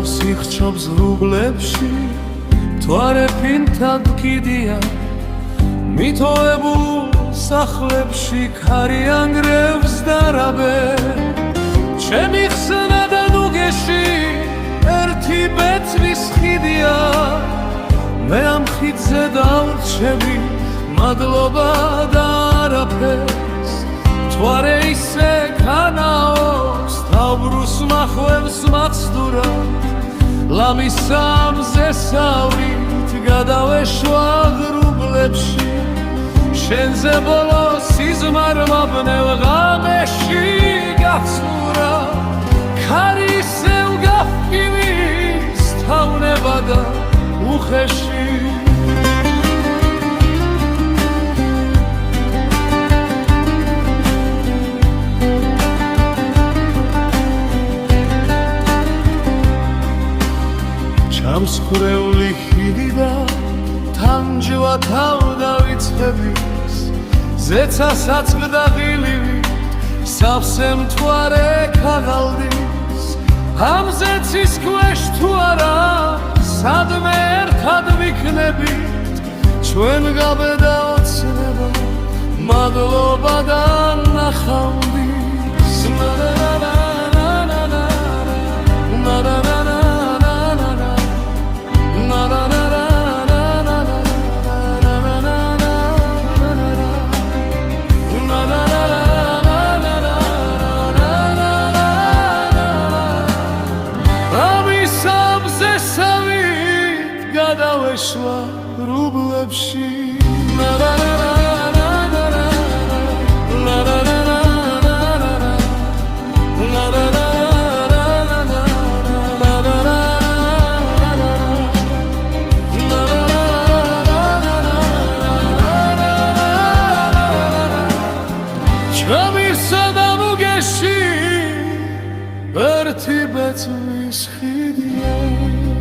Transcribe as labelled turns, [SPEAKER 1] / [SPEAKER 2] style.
[SPEAKER 1] გავს იხჩობს ღრუბლებში მთვარე ფინთად კიდია მითოებულ სახლებში ქარიანგრევს დარაბე ჩემი ხსნა და ნუგეში ერთი ბეწვის ხიდია მე ამ ხიდზე დავრჩები მადლობა და არაფერს მთვარე ისე ქანაობს თავბრუს მახვევს მაცდურა ლამის სამზე სავრით გადავეშვა ღრუბლებში შენზე ბოლო სიზმარმა ბნევ ღამეში გახსურა ქარი ისევ გაფივის თავნება და უხეში ჩამსხვრეული ხიდი და თანჯვა თავ დავიწყების ზეცა საწყდა ღილივით სავსე მთვარე ქაღალდის ამ ზეცის ქვეშ თუ არა სადმე ერთად ვიქნებით ჩვენ გაბედა ოცნება მადლობა და ნახავდის გადავეშვა ღრუბლებში ჩემისა და მუგეში ერთი ბეწვის ხიდია